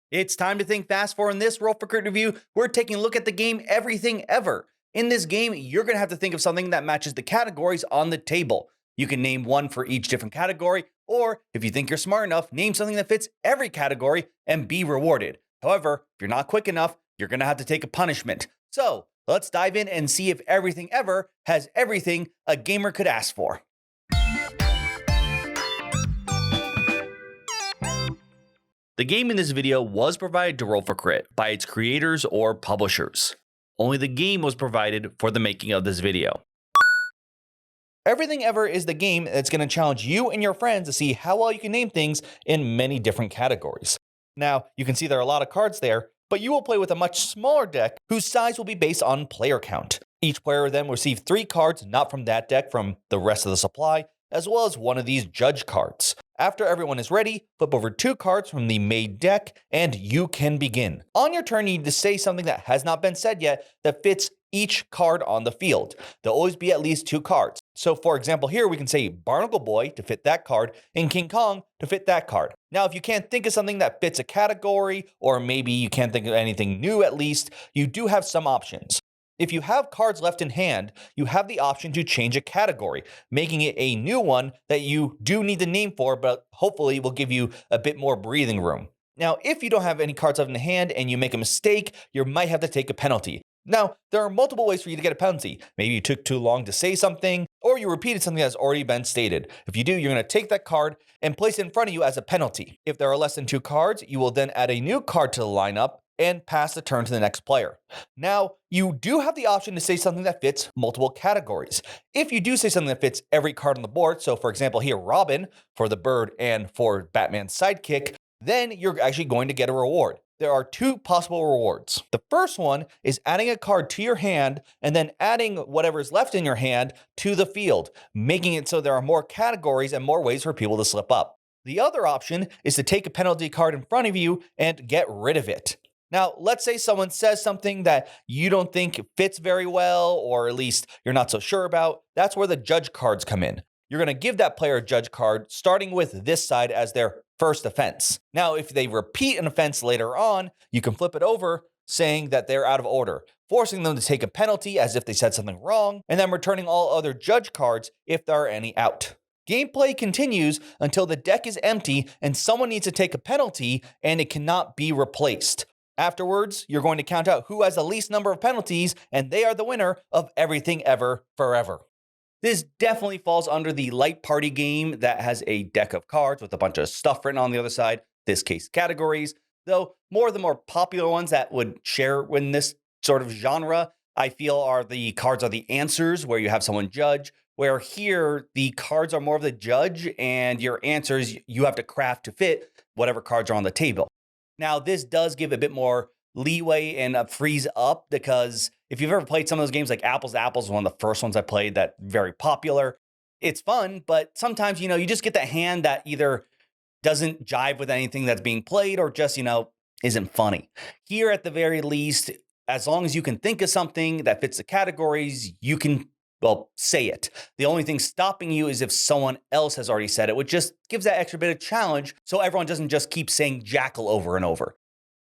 It's time to think fast for in this Roll for Crit review. We're taking a look at the game Everything Ever. In this game, you're going to have to think of something that matches the categories on the table. You can name one for each different category, or if you think you're smart enough, name something that fits every category and be rewarded. However, if you're not quick enough, you're going to have to take a punishment. So let's dive in and see if Everything Ever has everything a gamer could ask for. The game in this video was provided to Roll for Crit by its creators or publishers. Only the game was provided for the making of this video. Everything Ever is the game that's going to challenge you and your friends to see how well you can name things in many different categories. Now, you can see there are a lot of cards there, but you will play with a much smaller deck whose size will be based on player count. Each player then will receive 3 cards not from that deck from the rest of the supply, as well as one of these judge cards. After everyone is ready, flip over 2 cards from the made deck, and you can begin. On your turn, you need to say something that has not been said yet that fits each card on the field. There'll always be at least 2 cards. So for example, here we can say Barnacle Boy to fit that card and King Kong to fit that card. Now, if you can't think of something that fits a category, or maybe you can't think of anything new at least, you do have some options. If you have cards left in hand, you have the option to change a category, making it a new one that you do need the name for, but hopefully will give you a bit more breathing room. Now, if you don't have any cards left in hand and you make a mistake, you might have to take a penalty. Now, there are multiple ways for you to get a penalty. Maybe you took too long to say something, or you repeated something that's already been stated. If you do, you're going to take that card and place it in front of you as a penalty. If there are less than 2 cards, you will then add a new card to the lineup and pass the turn to the next player. Now, you do have the option to say something that fits multiple categories. If you do say something that fits every card on the board, so for example here, Robin for the bird and for Batman's sidekick, then you're actually going to get a reward. There are 2 possible rewards. The first one is adding a card to your hand and then adding whatever is left in your hand to the field, making it so there are more categories and more ways for people to slip up. The other option is to take a penalty card in front of you and get rid of it. Now, let's say someone says something that you don't think fits very well, or at least you're not so sure about. That's where the judge cards come in. You're going to give that player a judge card, starting with this side as their first offense. Now, if they repeat an offense later on, you can flip it over, saying that they're out of order, forcing them to take a penalty as if they said something wrong, and then returning all other judge cards if there are any out. Gameplay continues until the deck is empty and someone needs to take a penalty and it cannot be replaced. Afterwards, you're going to count out who has the least number of penalties, and they are the winner of Everything Ever Forever. This definitely falls under the light party game that has a deck of cards with a bunch of stuff written on the other side, this case categories, though more of the more popular ones that would share in this sort of genre, I feel are the cards are the answers, where you have someone judge, where here the cards are more of the judge and your answers you have to craft to fit whatever cards are on the table. Now, this does give a bit more leeway and frees up, because if you've ever played some of those games like Apples to Apples, one of the first ones I played that very popular, it's fun, but sometimes, you just get that hand that either doesn't jive with anything that's being played or just, isn't funny. Here, at the very least, as long as you can think of something that fits the categories, you can say it. The only thing stopping you is if someone else has already said it, which just gives that extra bit of challenge so everyone doesn't just keep saying jackal over and over.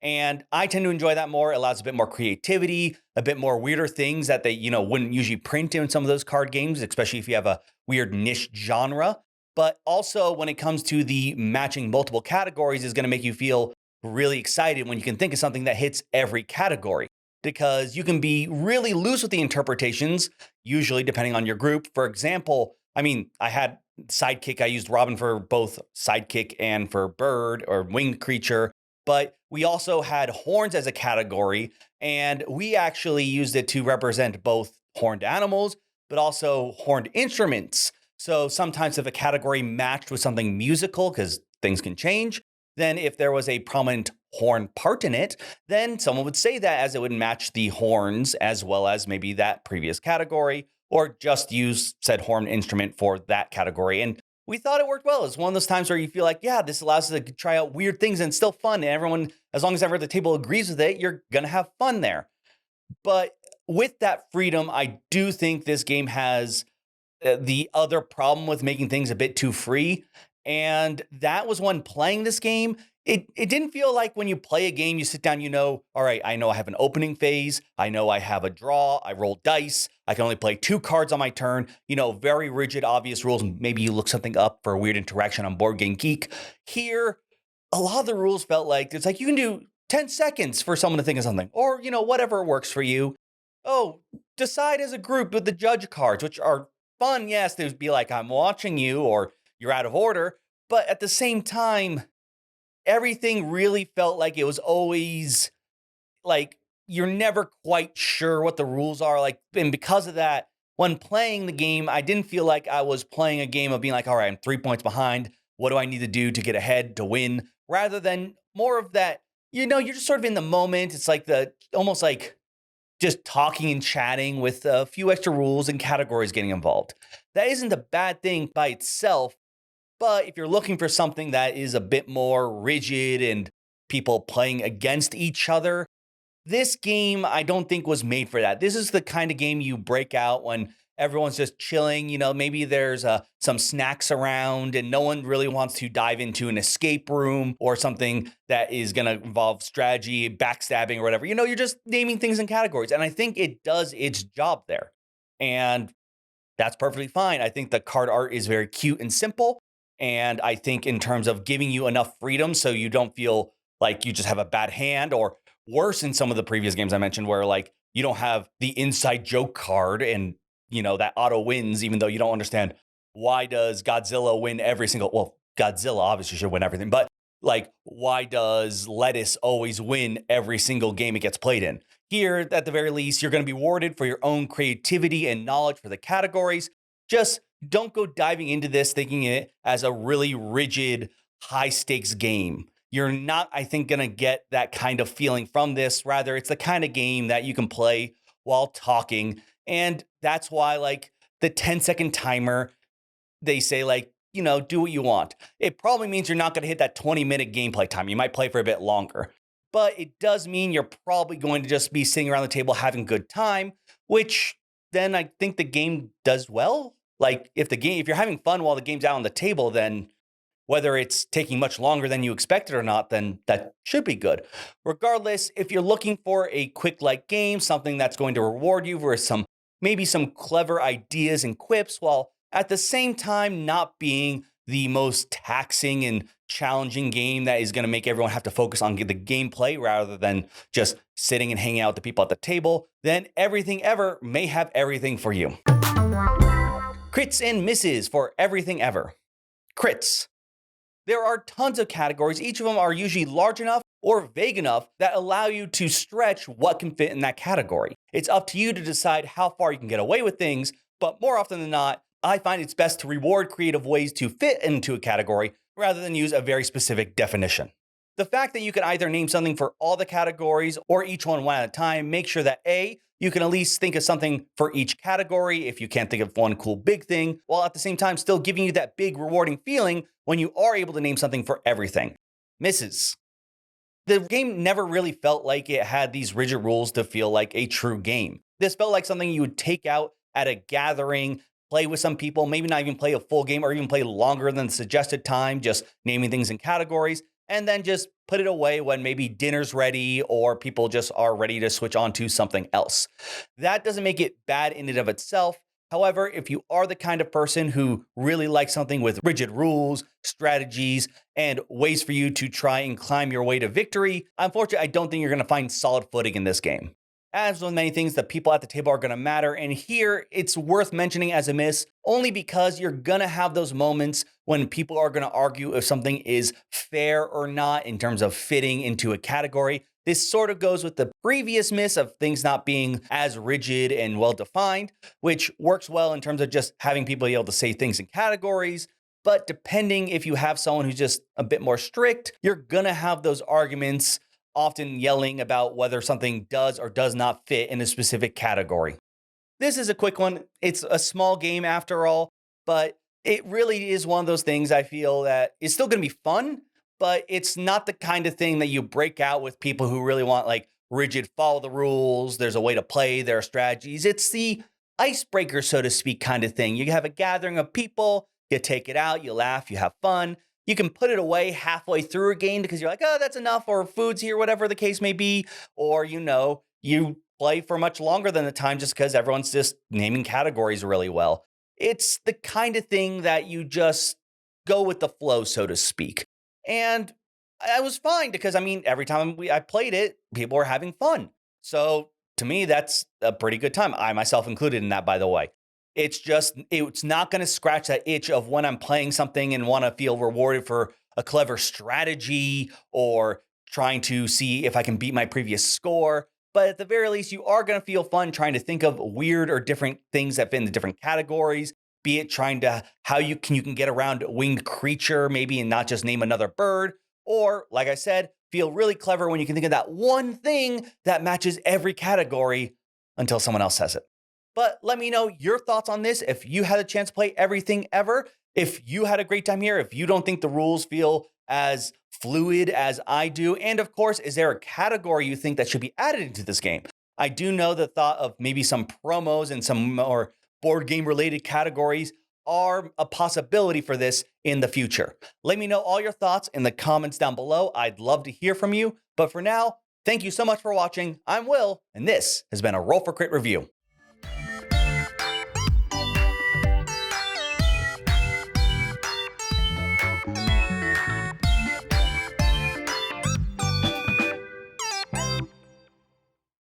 And I tend to enjoy that more. It allows a bit more creativity, a bit more weirder things that they, wouldn't usually print in some of those card games, especially if you have a weird niche genre. But also when it comes to the matching multiple categories is going to make you feel really excited when you can think of something that hits every category, because you can be really loose with the interpretations, usually depending on your group. For example, I had sidekick. I used Robin for both sidekick and for bird or winged creature, but we also had horns as a category, and we actually used it to represent both horned animals, but also horned instruments. So sometimes if a category matched with something musical, because things can change, then if there was a prominent horn part in it, then someone would say that as it would match the horns as well as maybe that previous category, or just use said horn instrument for that category. And we thought it worked well. It's one of those times where you feel like, yeah, this allows us to try out weird things and it's still fun. And everyone, as long as everyone at the table agrees with it, you're going to have fun there. But with that freedom, I do think this game has the other problem with making things a bit too free. And that was when playing this game, it didn't feel like when you play a game, you sit down, all right, I know I have an opening phase. I know I have a draw. I roll dice. I can only play 2 cards on my turn. Very rigid, obvious rules. Maybe you look something up for a weird interaction on Board Game Geek. Here, a lot of the rules felt like it's like you can do 10 seconds for someone to think of something, or, whatever works for you. Oh, decide as a group with the judge cards, which are fun. Yes, there'd be like, I'm watching you, or you're out of order. But at the same time, everything really felt like it was always like you're never quite sure what the rules are. Like, and because of that, when playing the game, I didn't feel like I was playing a game of being like, all right, I'm 3 points behind. What do I need to do to get ahead to win? Rather than more of that, you're just sort of in the moment. It's like almost like just talking and chatting with a few extra rules and categories getting involved. That isn't a bad thing by itself. But if you're looking for something that is a bit more rigid and people playing against each other, this game I don't think was made for that. This is the kind of game you break out when everyone's just chilling. Maybe there's some snacks around and no one really wants to dive into an escape room or something that is going to involve strategy, backstabbing, or whatever. You're just naming things in categories. And I think it does its job there. And that's perfectly fine. I think the card art is very cute and simple. And I think in terms of giving you enough freedom so you don't feel like you just have a bad hand, or worse in some of the previous games I mentioned where like you don't have the inside joke card and that auto wins, even though you don't understand why does Godzilla win every single, well, Godzilla obviously should win everything, but like why does lettuce always win every single game it gets played in? Here, at the very least, you're going to be rewarded for your own creativity and knowledge for the categories. Just don't go diving into this thinking it as a really rigid, high stakes game. You're not, I think, going to get that kind of feeling from this. Rather, it's the kind of game that you can play while talking. And that's why, like, the 10-second timer, they say, like, do what you want. It probably means you're not going to hit that 20-minute gameplay time. You might play for a bit longer. But it does mean you're probably going to just be sitting around the table having a good time, which then I think the game does well. Like if you're having fun while the game's out on the table, then whether it's taking much longer than you expected or not, then that should be good. Regardless, if you're looking for a quick light game, something that's going to reward you for maybe some clever ideas and quips, while at the same time not being the most taxing and challenging game that is going to make everyone have to focus on the gameplay rather than just sitting and hanging out with the people at the table, then Everything Ever may have everything for you. Crits and misses for Everything Ever. Crits. There are tons of categories. Each of them are usually large enough or vague enough that allow you to stretch what can fit in that category. It's up to you to decide how far you can get away with things, but more often than not, I find it's best to reward creative ways to fit into a category rather than use a very specific definition. The fact that you can either name something for all the categories or each one at a time makes sure that A, you can at least think of something for each category if you can't think of one cool big thing, while at the same time still giving you that big rewarding feeling when you are able to name something for everything. Misses. The game never really felt like it had these rigid rules to feel like a true game. This felt like something you would take out at a gathering, play with some people, maybe not even play a full game or even play longer than the suggested time, just naming things in categories, and then just put it away when maybe dinner's ready or people just are ready to switch on to something else. That doesn't make it bad in and of itself. However, if you are the kind of person who really likes something with rigid rules, strategies, and ways for you to try and climb your way to victory, unfortunately, I don't think you're going to find solid footing in this game. As with many things, the people at the table are going to matter, and here it's worth mentioning as a miss only because you're going to have those moments when people are going to argue if something is fair or not in terms of fitting into a category. This sort of goes with the previous miss of things not being as rigid and well-defined, which works well in terms of just having people be able to say things in categories. But depending if you have someone who's just a bit more strict, you're going to have those arguments, often yelling about whether something does or does not fit in a specific category. This is a quick one. It's a small game after all, but it really is one of those things I feel that is still going to be fun, but it's not the kind of thing that you break out with people who really want like rigid follow the rules. There's a way to play, there are strategies. It's the icebreaker, so to speak, kind of thing. You have a gathering of people, you take it out, you laugh, you have fun. You can put it away halfway through a game because you're like, oh, that's enough, or food's here, whatever the case may be. Or, you play for much longer than the time just because everyone's just naming categories really well. It's the kind of thing that you just go with the flow, so to speak. And I was fine because every time I played it, people were having fun. So to me, that's a pretty good time. I myself included in that, by the way. It's not going to scratch that itch of when I'm playing something and want to feel rewarded for a clever strategy or trying to see if I can beat my previous score. But at the very least, you are going to feel fun trying to think of weird or different things that fit in the different categories, be it trying to how you can get around a winged creature maybe and not just name another bird. Or, like I said, feel really clever when you can think of that one thing that matches every category until someone else says it. But let me know your thoughts on this. If you had a chance to play everything ever, if you had a great time here, if you don't think the rules feel as fluid as I do, and of course, is there a category you think that should be added into this game? I do know the thought of maybe some promos and some more board game related categories are a possibility for this in the future. Let me know all your thoughts in the comments down below. I'd love to hear from you. But for now, thank you so much for watching. I'm Will, and this has been a Roll for Crit review.